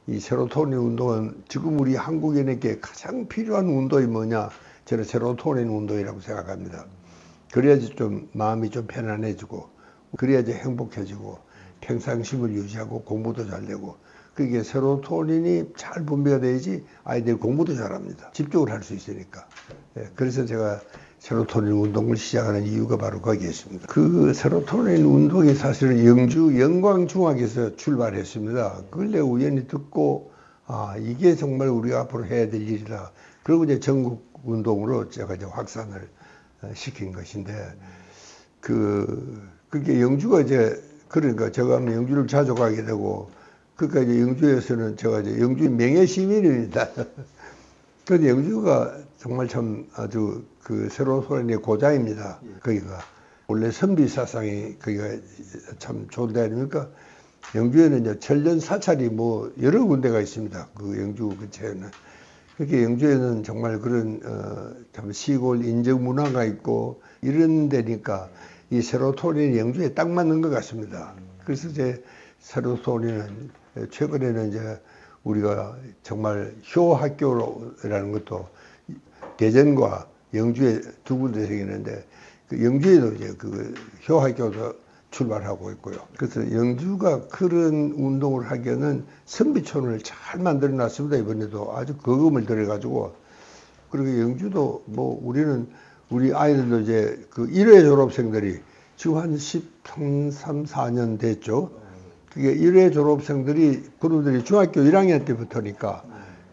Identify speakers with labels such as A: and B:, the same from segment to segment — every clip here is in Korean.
A: 이 세로토닌 운동은 지금 우리 한국인에게 가장 필요한 운동이 뭐냐? 저는 세로토닌 운동이라고 생각합니다. 그래야지 좀 마음이 좀 편안해지고, 그래야지 행복해지고, 평상심을 유지하고 공부도 잘 되고, 그게 세로토닌이 잘 분비가 돼야지 아이들이 공부도 잘합니다. 집중을 할 수 있으니까. 그래서 제가 세로토닌 운동을 시작하는 이유가 바로 거기에 있습니다. 그 세로토닌 운동이 사실은 영주 영광중학에서 출발했습니다. 그걸 내가 우연히 듣고, 이게 정말 우리가 앞으로 해야 될 일이다. 그리고 이제 전국 운동으로 제가 이제 확산을 시킨 것인데, 그게 영주가 이제, 그러니까 제가 영주를 자주 가게 되고, 그러니까 이제 영주에서는 제가 이제 영주 명예시민입니다. 그런데 영주가 정말 참 아주 그 세로토닌의 고장입니다. 거기가. 원래 선비 사상이 거기가 참 좋은 데 아닙니까? 영주에는 이제 천년 사찰이 뭐 여러 군데가 있습니다. 그 영주 근처에는. 그렇게 영주에는 정말 그런, 참 시골 인적 문화가 있고 이런 데니까 이 세로토닌이 영주에 딱 맞는 것 같습니다. 그래서 이제 세로토닌은 최근에는 이제 우리가 정말 효학교라는 것도 대전과 영주에 두 군데 생기는데, 그 영주에도 이제 그 효학교도 출발하고 있고요. 그래서 영주가 그런 운동을 하기에는 선비촌을 잘 만들어 놨습니다. 이번에도 아주 거금을 들여가지고. 그리고 영주도 뭐 우리 아이들도 이제 그 1회 졸업생들이 지금 한 13, 4년 됐죠. 그게 1회 졸업생들이 그분들이 중학교 1학년 때부터니까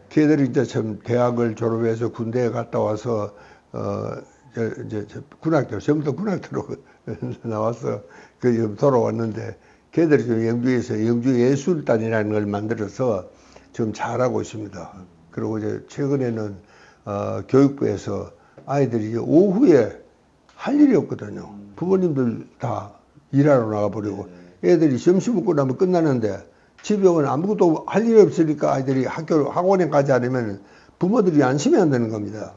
A: 걔들이 이제 참 대학을 졸업해서 군대에 갔다 와서 이제 군학교, 전부터 군학교로 나와서 그 돌아왔는데, 걔들이 좀 영주에서 영주예술단이라는 걸 만들어서 좀 잘하고 있습니다. 그리고 이제 최근에는 교육부에서 아이들이 이제 오후에 할 일이 없거든요. 부모님들 다 일하러 나가버리고 애들이 점심 먹고 나면 끝나는데 집에 오면 아무것도 할 일이 없으니까 아이들이 학원에 가지 않으면 부모들이 안심이 안 되는 겁니다.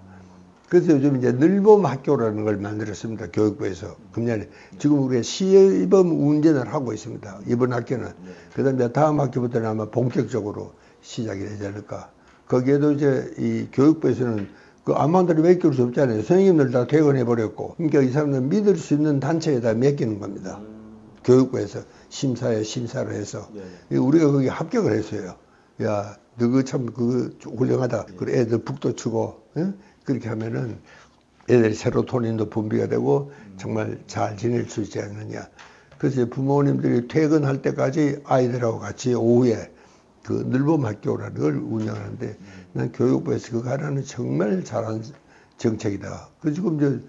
A: 그래서 요즘 이제 늘봄 학교라는 걸 만들었습니다. 교육부에서. 금년에. 지금 우리가 시범 운전을 하고 있습니다. 이번 학교는. 그 다음에 다음 학기부터는 아마 본격적으로 시작이 되지 않을까. 거기에도 이제 이 교육부에서는 그 아무한테도 맡길 수 없잖아요. 선생님들 다 퇴근해버렸고. 그러니까 이 사람들 믿을 수 있는 단체에다 맡기는 겁니다. 교육부에서 심사를 해서. 우리가 거기 합격을 했어요. 야, 너그 참 그거 훌륭하다. 그리고 애들 북도 추고, 응? 그렇게 하면은 애들이 세로토닌도 분비가 되고 정말 잘 지낼 수 있지 않느냐. 그래서 부모님들이 퇴근할 때까지 아이들하고 같이 오후에 그 늘봄 학교라는 걸 운영하는데, 난 교육부에서 그거 하나는 정말 잘한 정책이다. 그 지금 이제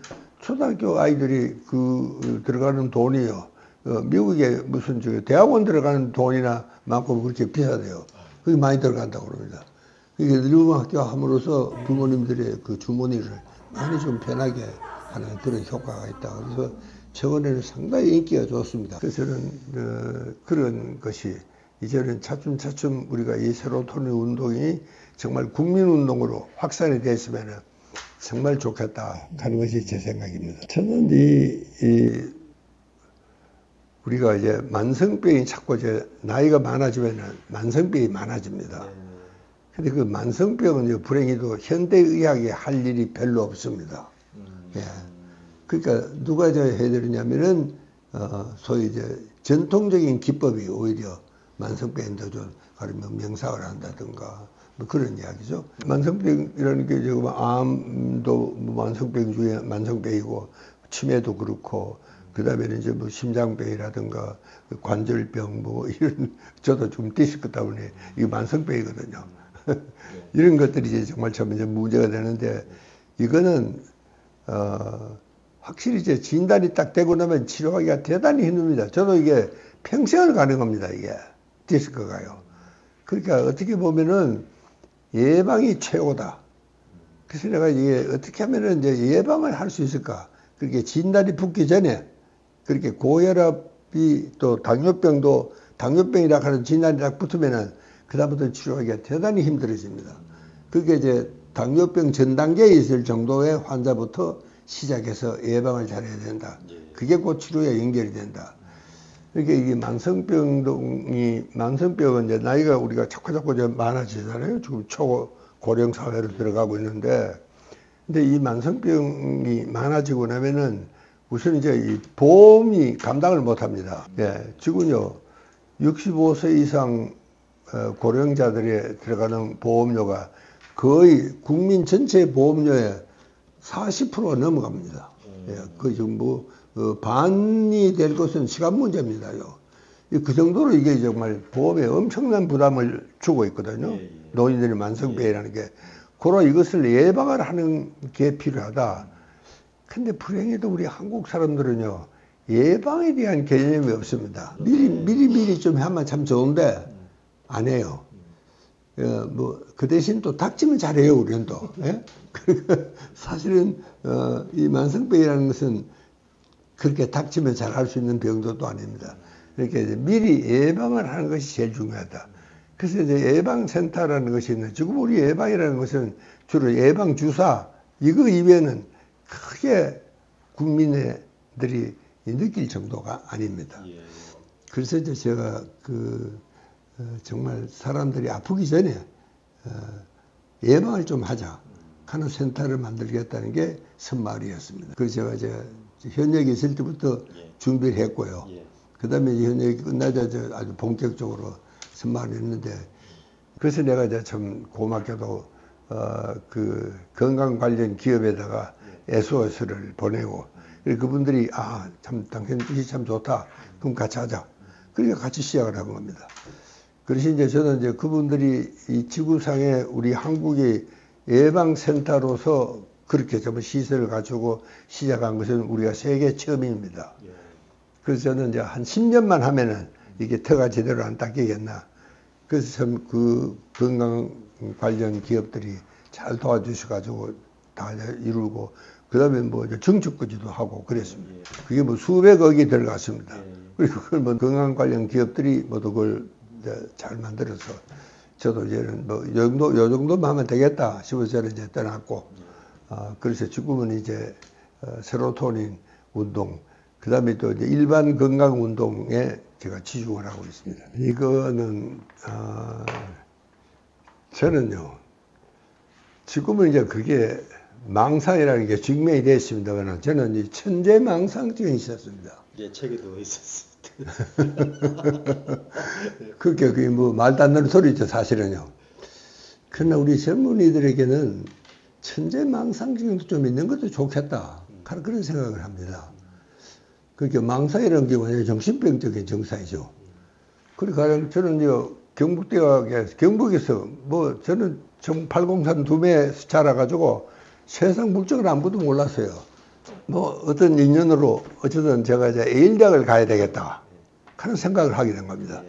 A: 초등학교 아이들이 그 들어가는 돈이요. 미국에 무슨 대학원 들어가는 돈이나 만큼 그렇게 비싸대요. 그게 많이 들어간다고 그럽니다. 이게 늘봄 학교 함으로써 부모님들의 그 주머니를 많이 좀 편하게 하는 그런 효과가 있다. 그래서 최근에는 상당히 인기가 좋습니다. 그래서 저는 그런 것이 이제는 차츰차츰 우리가 이 세로토닌 운동이 정말 국민운동으로 확산이 됐으면 정말 좋겠다 하는 것이 제 생각입니다. 저는 우리가 이제 만성병이 자꾸 이제 나이가 많아지면 만성병이 많아집니다. 근데 그 만성병은 이제 불행히도 현대의학에 할 일이 별로 없습니다. 예. 그러니까 누가 이제 해드리냐면은, 소위 이제 전통적인 기법이 오히려 만성병인데 좀, 가령 명상을 한다든가, 뭐 그런 이야기죠. 만성병이라는 게 지금 암도 만성병 중에 만성병이고, 치매도 그렇고, 그 다음에는 이제 뭐 심장병이라든가, 관절병 뭐 이런, 저도 좀 디스크 때문에 이게 만성병이거든요. 이런 것들이 이제 정말 참 이제 문제가 되는데, 이거는, 확실히 이제 진단이 딱 되고 나면 치료하기가 대단히 힘듭니다. 저도 이게 평생을 가는 겁니다, 이게. 디스크가요. 그러니까 어떻게 보면은 예방이 최고다. 그래서 내가 이게 어떻게 하면은 이제 예방을 할 수 있을까. 그렇게 진단이 붙기 전에, 그렇게 고혈압이 또 당뇨병이라 하는 진단이 딱 붙으면은 그다음부터 치료하기가 대단히 힘들어집니다. 그게 이제 당뇨병 전 단계에 있을 정도의 환자부터 시작해서 예방을 잘해야 된다. 그게 곧 치료에 연결이 된다. 이렇게 이게 만성병은 이제 나이가 우리가 자꾸 이제 많아지잖아요. 지금 초고령 사회로 들어가고 있는데, 근데 이 만성병이 많아지고 나면은 우선 이제 이 보험이 감당을 못 합니다. 예, 지금요, 65세 이상 고령자들에 들어가는 보험료가 거의 국민 전체 보험료의 40%가 넘어갑니다. 예, 그 정도 반이 될 것은 시간 문제입니다요. 그 정도로 이게 정말 보험에 엄청난 부담을 주고 있거든요.
B: 예, 예.
A: 노인들의 만성병이라는 게. 그러 이것을 예방을 하는 게 필요하다. 근데 불행히도 우리 한국 사람들은요, 예방에 대한 개념이 없습니다. 미리 좀 하면 참 좋은데, 안 해요. 그 대신 또 닥치면 잘해요, 우리는 또. 예? 사실은, 이 만성병이라는 것은 그렇게 닥치면 잘할 수 있는 병도 또 아닙니다. 그러니까 이제 미리 예방을 하는 것이 제일 중요하다. 그래서 이제 예방센터라는 것이 있는데, 지금 우리 예방이라는 것은 주로 예방주사, 이거 이외에는 크게 국민들이 느낄 정도가 아닙니다. 그래서 이제 제가 정말 사람들이 아프기 전에 예방을 좀 하자 하는 센터를 만들겠다는 게 선마을이었습니다. 그래서 제가 이제 현역에 있을 때부터 준비를 했고요. 그 다음에 현역이 끝나자 아주 본격적으로 선마을을 했는데, 그래서 내가 이제 참 고맙게도 그 건강 관련 기업에다가 SOS를 보내고, 그분들이 참 당신 뜻이 참 좋다. 그럼 같이 하자. 그러니까 같이 시작을 한 겁니다. 그래서 이제 저는 이제 그분들이 이 지구상에 우리 한국의 예방센터로서 그렇게 좀 시설을 갖추고 시작한 것은 우리가 세계 처음입니다. 그래서 저는 이제 한 10년만 하면은 이게 터가 제대로 안 닦이겠나. 그래서 참 그 건강 관련 기업들이 잘 도와주셔가지고 다 이루고, 그 다음에 뭐 증축까지도 하고 그랬습니다. 그게 뭐 수백억이 들어갔습니다. 그리고 그걸 뭐 건강 관련 기업들이 모두 그걸 잘 만들어서, 저도 이제는 뭐 요 정도만 하면 되겠다 싶어서 저는 이제 떠났고, 그래서 지금은 이제 세로토닌 운동, 그 다음에 또 이제 일반 건강 운동에 제가 치중을 하고 있습니다. 이거는 저는요, 지금은 이제 그게 망상이라는 게 증명이 됐습니다만, 저는 이 천재망상증이 있었습니다.
B: 예, 책에도 있었습니다.
A: 그게 뭐 말도 안 되는 소리죠, 사실은요. 그러나 우리 젊은이들에게는 천재망상증도 좀 있는 것도 좋겠다 하는 그런 생각을 합니다. 그러니까 망상이라는 게 완전히 정신병적인 증상이죠. 그러니까 저는 경북에서 뭐 저는 803 두매 자라가지고 세상 물정을 아무것도 몰랐어요. 뭐 어떤 인연으로 어쨌든 제가 이제 예일대학을 가야 되겠다 하는 생각을 하게 된 겁니다.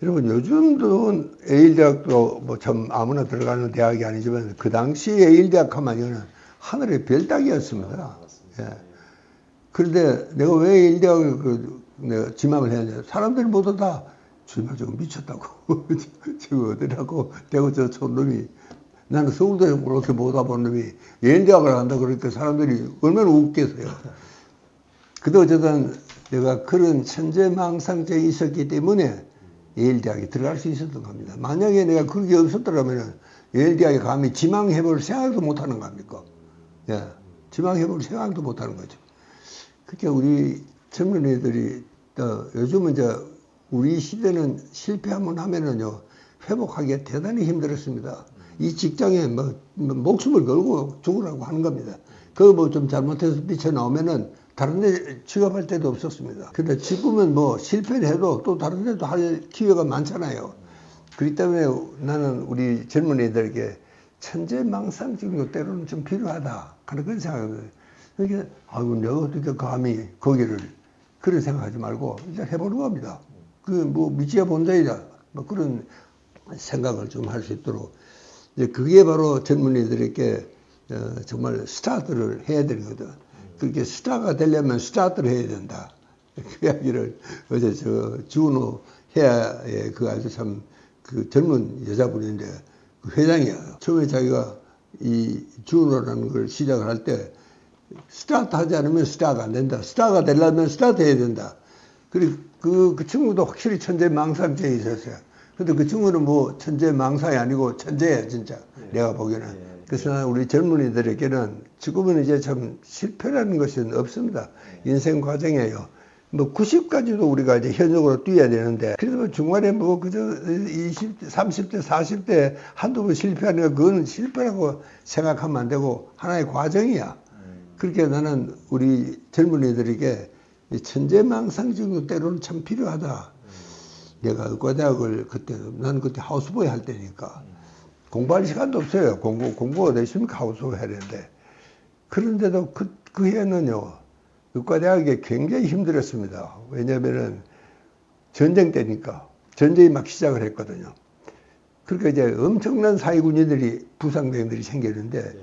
A: 여러분, 요즘도 예일대학도 뭐 참 아무나 들어가는 대학이 아니지만 그 당시 예일대학 하면 이거는 하늘의 별 따기였습니다. 예. 그런데 내가 왜 예일대학을 내가 지망을 했냐? 사람들이 모두 다 정말 저거 미쳤다고. 저거 어디라고 대구 저 촌놈이, 나는 서울대에 그렇게 못 와본 놈이 예일대학을 한다 그러니까 사람들이 얼마나 웃겠어요. 근데 어쨌든 내가 그런 천재망상증이 있었기 때문에 예일대학에 들어갈 수 있었던 겁니다. 만약에 내가 그게 없었더라면 예일대학에 감히 지망해볼 생각도 못하는 겁니까? 예, 지망해볼 생각도 못하는 거죠. 그러니까 우리 젊은 애들이 요즘은 이제 우리 시대는 실패하면 하면은요, 회복하기가 대단히 힘들었습니다. 이 직장에 뭐 목숨을 걸고 죽으라고 하는 겁니다. 그거 뭐 좀 잘못해서 삐쳐나오면은 다른 데 취업할 데도 없었습니다. 근데 지금은 뭐 실패를 해도 또 다른 데도 할 기회가 많잖아요. 그렇기 때문에 나는 우리 젊은 애들에게 천재망상증도 때로는 좀 필요하다 하는 그런 생각을. 그러니까 아이고 내가 어떻게 감히 거기를, 그런 생각하지 말고 이제 해보는 겁니다. 그 뭐 미치야 본다이다 뭐 그런 생각을 좀 할 수 있도록, 이제 그게 바로 젊은이들에게 정말 스타트를 해야 되거든. 그렇게 스타가 되려면 스타트를 해야 된다. 그 이야기를 어제 주은호 해야의 그 아주 참 그 젊은 여자분인데 그 회장이에요. 처음에 자기가 이 주은호라는 걸 시작을 할 때 스타트 하지 않으면 스타가 안 된다. 스타가 되려면 스타트 해야 된다. 그리고 그 친구도 확실히 천재망상증이 있었어요. 근데 그 친구는 뭐 천재망상이 아니고 천재야, 진짜. 내가 보기에는. 그래서 나는 우리 젊은이들에게는 지금은 이제 참 실패라는 것은 없습니다. 인생 과정이에요. 뭐 90까지도 우리가 이제 현역으로 뛰어야 되는데, 그래도 뭐 중간에 뭐 그저 20대, 30대, 40대 한두 번 실패하는 거 그건 실패라고 생각하면 안 되고 하나의 과정이야. 그렇게 나는 우리 젊은이들에게 천재망상증도 때로는 참 필요하다. 내가 의과대학을 나는 그때 하우스보이 할 때니까 공부할 시간도 없어요. 공부가 되시면 하우스보이 해야 되는데. 그런데도 그 해는요, 의과대학이 굉장히 힘들었습니다. 왜냐면은 전쟁 때니까. 전쟁이 막 시작을 했거든요. 그러니까 이제 엄청난 사회군인들이, 부상병들이 생겼는데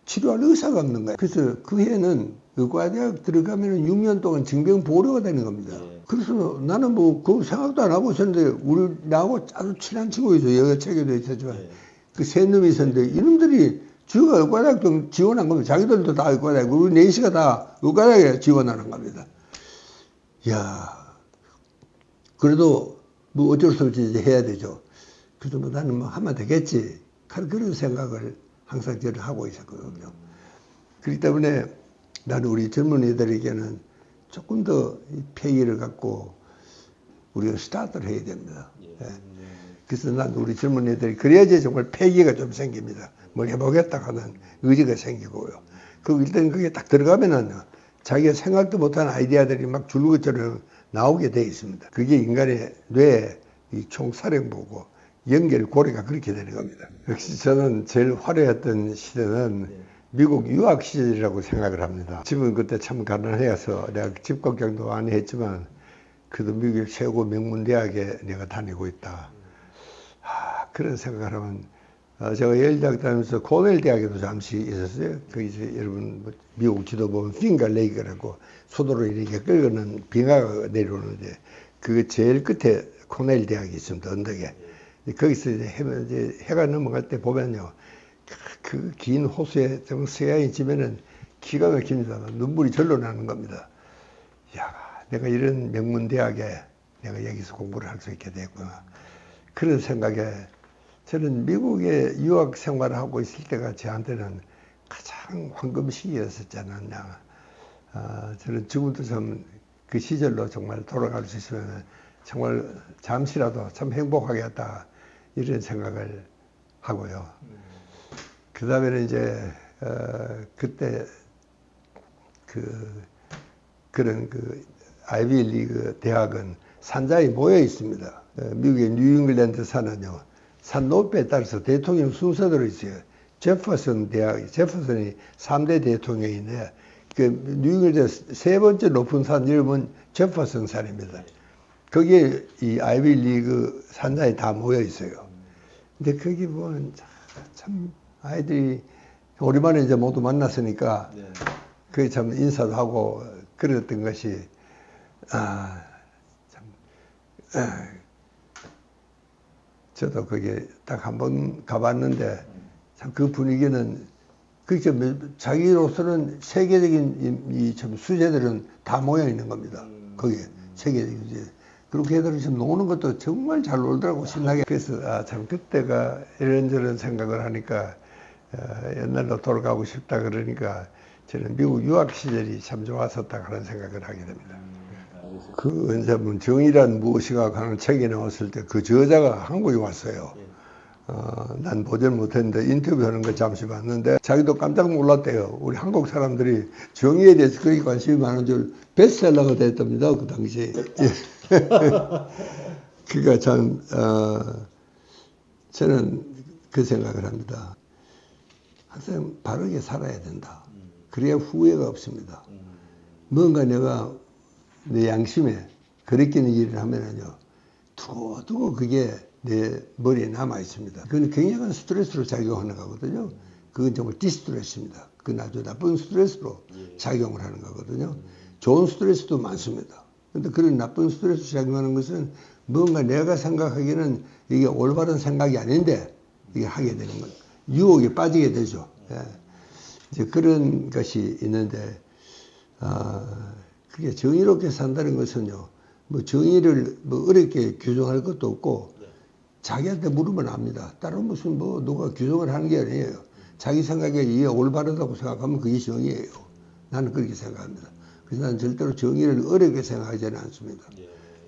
A: 치료할 의사가 없는 거예요. 그래서 그 해는 의과대학 들어가면 6년 동안 징병 보류가 되는 겁니다. 그래서 나는 뭐 그 생각도 안 하고 있었는데 나하고 아주 친한 친구 있어요. 여자체계도 있었지만 그 세 놈이 있었는데 이놈들이 지가 의과대학 좀 지원한 겁니다. 자기들도 다 의과대학, 우리 넷이가 다 의과대학에 지원하는 겁니다. 이야, 그래도 뭐 어쩔 수 없이 이제 해야 되죠. 그래서 뭐 나는 뭐 하면 되겠지. 그런 생각을 항상 저는 하고 있었거든요. 그렇기 때문에 나는 우리 젊은이들에게는 조금 더 패기를 갖고 우리가 스타트를 해야 됩니다. 예. 그래서 난 우리 젊은이들이 그래야지 정말 패기가 좀 생깁니다. 뭘 해보겠다 하는 의지가 생기고요. 일단 그게 딱 들어가면은 자기가 생각도 못한 아이디어들이 막 줄것처럼 나오게 돼 있습니다. 그게 인간의 뇌의 이 총사령부고 연결 고리가 그렇게 되는 겁니다. 역시 저는 제일 화려했던 시대는 미국 유학 시절이라고 생각을 합니다. 집은 그때 참 가난해서 내가 집 걱정도 많이 했지만 그래도 미국의 최고 명문대학에 내가 다니고 있다. 그런 생각을 하면 제가 예일대학 다니면서 코넬 대학에도 잠시 있었어요. 거기서 여러분 미국 지도 보면 핑거레이크라고 소도로 이렇게 끌고는 빙하가 내려오는데 그 제일 끝에 코넬 대학이 있습니다. 언덕에. 거기서 이제 해가 넘어갈 때 보면요, 그 긴 호수에 좀 서양이 지면은 기가 막힙니다. 눈물이 절로 나는 겁니다. 야, 내가 이런 명문 대학에 내가 여기서 공부를 할 수 있게 됐구나. 그런 생각에 저는 미국에 유학 생활을 하고 있을 때가 저한테는 가장 황금 시기였었지 않았냐. 저는 지금도 좀 그 시절로 정말 돌아갈 수 있으면 정말 잠시라도 참 행복하겠다. 이런 생각을 하고요. 그 다음에는 이제, 그때 그런 아이비 리그 대학은 산자에 모여 있습니다. 미국의 뉴잉글랜드 산은요, 산 높이에 따라서 대통령 순서대로 있어요. 제퍼슨 대학, 제퍼슨이 3대 대통령인데, 뉴잉글랜드 세 번째 높은 산 이름은 제퍼슨 산입니다. 거기에 이 아이비 리그 산자에 다 모여 있어요. 근데 거기 보면 참 아이들이 오랜만에 이제 모두 만났으니까 그게 참 인사도 하고 그랬던 것이 저도 거기에 딱 한 번 가봤는데 참 그 분위기는 그렇게 자기로서는 세계적인 이 참 수제들은 다 모여 있는 겁니다. 거기에 세계적인 수제. 그렇게 애들은 지금 노는 것도 정말 잘 놀더라고, 신나게. 그래서 참 그때가 이런저런 생각을 하니까 옛날로 돌아가고 싶다 그러니까 저는 미국 유학 시절이 참 좋았었다 그런 생각을 하게 됩니다. 그 원사분 정의란 무엇이가 하는 책이 나왔을 때 그 저자가 한국에 왔어요. 난 보질 못했는데 인터뷰하는 거 잠시 봤는데 자기도 깜짝 놀랐대요. 우리 한국 사람들이 정의에 대해서 그렇게 관심이 많은 줄 베스트셀러가 됐답니다. 그 당시에. 그러니까 참 저는 그 생각을 합니다. 항상 바르게 살아야 된다. 그래야 후회가 없습니다. 뭔가 내가 내 양심에 거리끼는 일을 하면은요, 두고 그게 내 머리에 남아 있습니다. 그건 굉장한 스트레스로 작용하는 거거든요. 그건 정말 디스트레스입니다. 그건 아주 나쁜 스트레스로 작용을 하는 거거든요. 좋은 스트레스도 많습니다. 근데 그런 나쁜 스트레스 작용하는 것은 뭔가 내가 생각하기에는 이게 올바른 생각이 아닌데 이게 하게 되는 거예요. 유혹에 빠지게 되죠. 예. 이제 그런 것이 있는데, 그게 정의롭게 산다는 것은요, 뭐 정의를 뭐 어렵게 규정할 것도 없고 자기한테 물으면 압니다. 다른 무슨 뭐 누가 규정을 하는 게 아니에요. 자기 생각에 이게 올바르다고 생각하면 그게 정의예요. 나는 그렇게 생각합니다. 그래서 나는 절대로 정의를 어렵게 생각하지는 않습니다.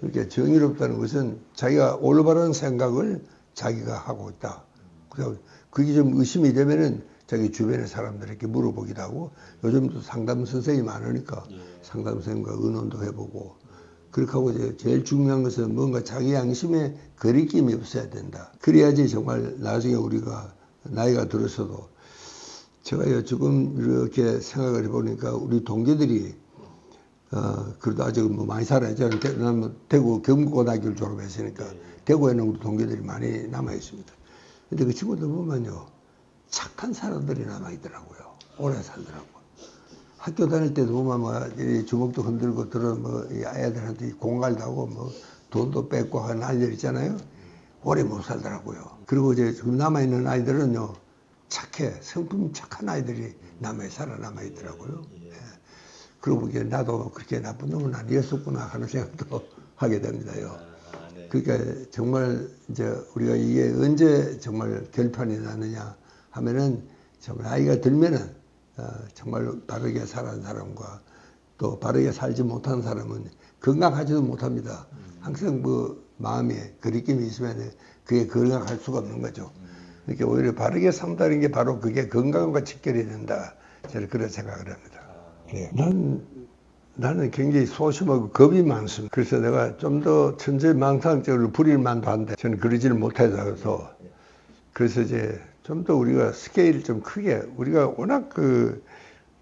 A: 그러니까 정의롭다는 것은 자기가 올바른 생각을 자기가 하고 있다. 그래서 그게 좀 의심이 되면은 자기 주변의 사람들에게 물어보기도 하고, 요즘도 상담 선생님이 많으니까 상담 선생님과 의논도 해보고, 그렇게 하고 이제 제일 중요한 것은 뭔가 자기 양심에 거리낌이 없어야 된다. 그래야지 정말 나중에 우리가 나이가 들어서도, 제가 지금 이렇게 생각을 해보니까 우리 동기들이 그래도 아직 뭐 많이 살아요. 저는 대구 경북고등학교를 졸업했으니까 대구에는 우리 동기들이 많이 남아 있습니다. 근데 그 친구들 보면요, 착한 사람들이 남아 있더라고요. 오래 살더라고요. 학교 다닐 때도 보면 뭐 주먹도 흔들고 들어 뭐 애들한테 공갈도 하고 뭐 돈도 뺏고 하는 아이들 있잖아요. 오래 못 살더라고요. 그리고 이제 지금 남아 있는 아이들은요, 착해, 성품 착한 아이들이 살아남아 있더라고요. 예. 그러고 보기에 나도 그렇게 나쁜 놈은 아니었었구나 하는 생각도 하게 됩니다요. 그러니까 정말 이제 우리가 이게 언제 정말 결판이 나느냐 하면은 정말 나이가 들면은 정말 바르게 살아온 사람과 또 바르게 살지 못한 사람은 건강하지도 못합니다. 항상 뭐 마음에 거리낌이 있으면 그게 건강할 수가 없는 거죠. 그러니까 오히려 바르게 산다는 게 바로 그게 건강과 직결이 된다. 저는 그런 생각을 합니다. 네. 나는 굉장히 소심하고 겁이 많습니다. 그래서 내가 좀 더 천재망상적으로 부릴 만도 한데 저는 그러지를 못해서, 그래서 이제 좀 더 우리가 스케일 좀 크게, 우리가 워낙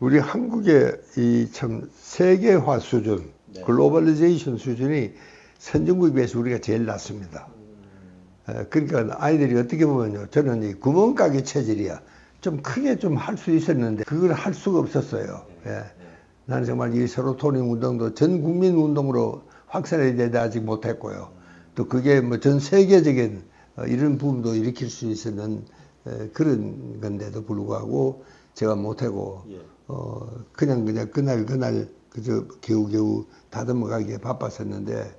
A: 우리 한국의 이 참 세계화 수준, 글로벌리제이션 수준이 선진국에 비해서 우리가 제일 낮습니다. 그러니까 아이들이 어떻게 보면요, 저는 이 구멍가게 체질이야. 좀 크게 좀 할 수 있었는데 그걸 할 수가 없었어요. 예. 나는 정말 이 세로토닌 운동도 전 국민 운동으로 확산해야 되는데 아직 못했고요. 또 그게 뭐 전 세계적인 이런 부분도 일으킬 수 있는 그런 건데도 불구하고 제가 못하고 그냥 그날 그저 겨우겨우 다듬어가기에 바빴었는데,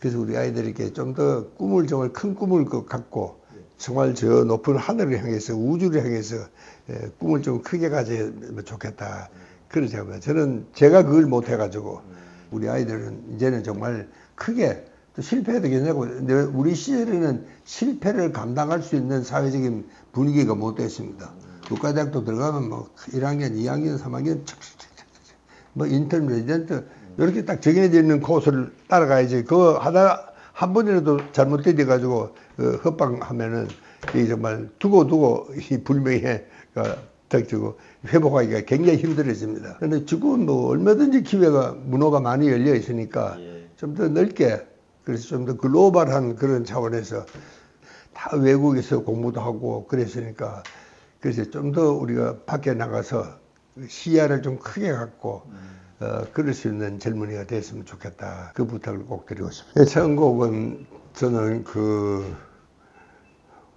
A: 그래서 우리 아이들에게 좀 더 정말 큰 꿈을 갖고 정말 저 높은 하늘을 향해서, 우주를 향해서 꿈을 좀 크게 가지면 좋겠다. 그런 생각입니다. 저는 제가 그걸 못해가지고 우리 아이들은 이제는 정말 크게, 또 실패해도 괜찮고, 우리 시절에는 실패를 감당할 수 있는 사회적인 분위기가 못 됐습니다. 국가대학도 들어가면 뭐 1학년, 2학년, 3학년 뭐 인터미디언트 이렇게 딱 정해져 있는 코스를 따라가야지. 그거 하다가 한 번이라도 잘못되어 가지고 헛방하면은 이 정말 두고 이 불명예 닥치고 회복하기가 굉장히 힘들어집니다. 그런데 지금은 뭐 얼마든지 기회가, 문호가 많이 열려 있으니까 좀 더 넓게, 그래서 좀 더 글로벌한 그런 차원에서 다 외국에서 공부도 하고 그랬으니까, 그래서 좀 더 우리가 밖에 나가서 시야를 좀 크게 갖고 그럴 수 있는 젊은이가 됐으면 좋겠다. 그 부탁을 꼭 드리고 싶습니다. 선곡은 저는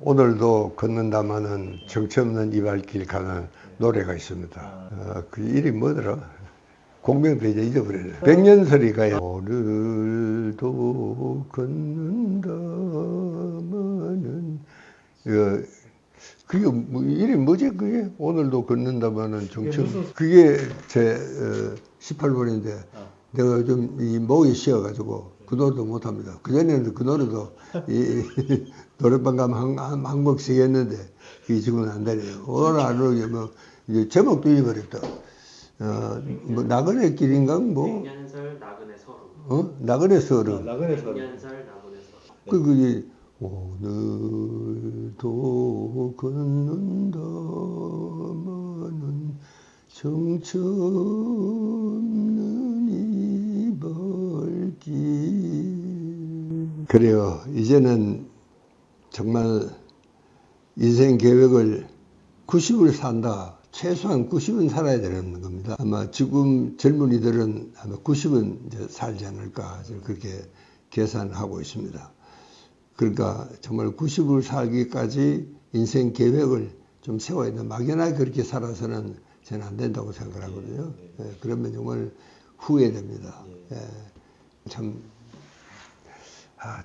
A: 오늘도 걷는다마는 정처 없는 이발길 가는 노래가 있습니다. 그 이름이 뭐더라? 공명도 이제 잊어버렸네. 백년설이가요. 오늘도 걷는다마는 그게 뭐 이름이 뭐지? 그게 오늘도 걷는다마는 정처. 그게 제 18번인데 내가 좀 이 목이 쉬어가지고 그 노래도 못합니다. 그전에는 그 노래도 이 노래방 가면 한 곡씩 했는데 이게 지금은 안 되네요. 오늘 하루 뭐 이제 제목도 잊어버렸다. 뭐 나그네 길인가 뭐.
B: 백년설 나그네 서름.
A: 나그네 서름.
B: 나그네 서름. 백년설 나그네 서름.
A: 그게 오늘도 걷는다마는 정처 없는 이발길. 그래요. 이제는 정말 인생 계획을 90을 산다. 최소한 90은 살아야 되는 겁니다. 아마 지금 젊은이들은 아마 90은 이제 살지 않을까 그렇게 계산하고 있습니다. 그러니까 정말 90을 살기까지 인생 계획을 좀 세워야 돼. 막연하게 그렇게 살아서는 저는 안 된다고 생각하거든요. 그러면 정말 후회됩니다. 참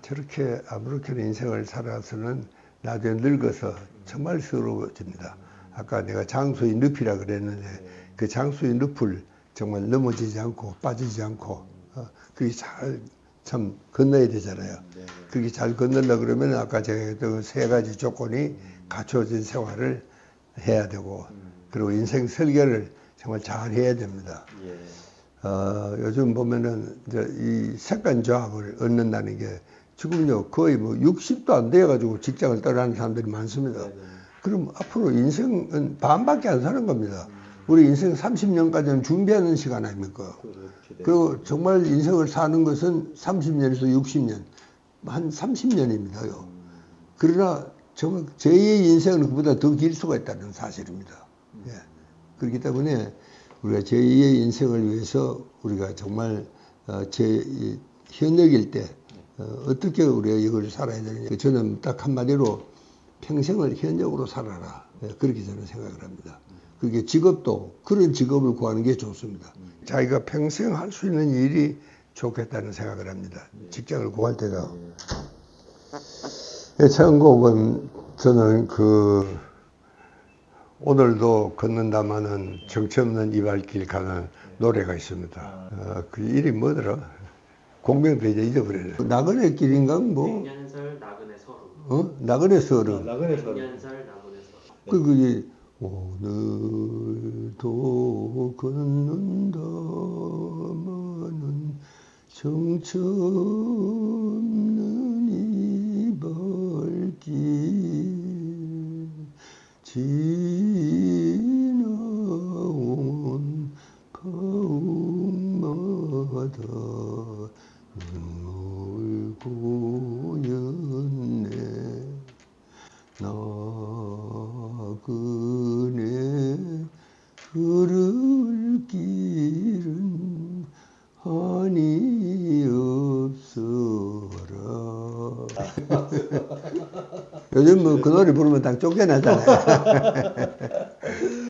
A: 저렇게 아무렇게나 인생을 살아서는 나중에 늙어서 정말 서러워집니다. 아까 내가 장수의 늪이라 그랬는데 그 장수의 늪을 정말 넘어지지 않고 빠지지 않고 그게 잘 참 건너야 되잖아요. 그게 잘 건너려고 그러면 아까 제가 했던 세 가지 조건이 갖춰진 생활을 해야 되고 그리고 인생 설계를 정말 잘 해야 됩니다. 요즘 보면은 이제 이 색간 조합을 얻는다는 게 지금요 거의 뭐 60도 안 돼가지고 직장을 떠나는 사람들이 많습니다. 그럼 앞으로 인생은 반밖에 안 사는 겁니다. 우리 인생 30년까지는 준비하는 시간 아닙니까? 그리고 정말 인생을 사는 것은 30년에서 60년, 한 30년입니다요. 그러나 정말 제2의 인생은 그보다 더 길 수가 있다는 사실입니다. 예. 그렇기 때문에 우리가 제2의 인생을 위해서 우리가 정말 현역일 때 어떻게 우리가 이걸 살아야 되느냐. 저는 딱 한마디로 평생을 현역으로 살아라. 그렇게 저는 생각을 합니다. 그게 직업도 그런 직업을 구하는 게 좋습니다. 자기가 평생 할 수 있는 일이 좋겠다는 생각을 합니다. 직장을 구할 때가. 선곡은 저는 오늘도 걷는다마는 정처 없는 이 발길 가는 노래가 있습니다. 그 일이 뭐더라? 공명도 이제 잊어버려요. 나그네 길인가 뭐?
B: 백년설 나그네 서름.
A: 나그네 서름.
B: 백년설 나그네 서름.
A: 그게 오늘도 걷는다마는 정처 없는 이 발길 지나온 가옥마다 눈물 고였네. 나그네 걸을 길은 한이 없어라. 요즘 뭐 그 노래 부르면 딱 쫓겨나잖아요.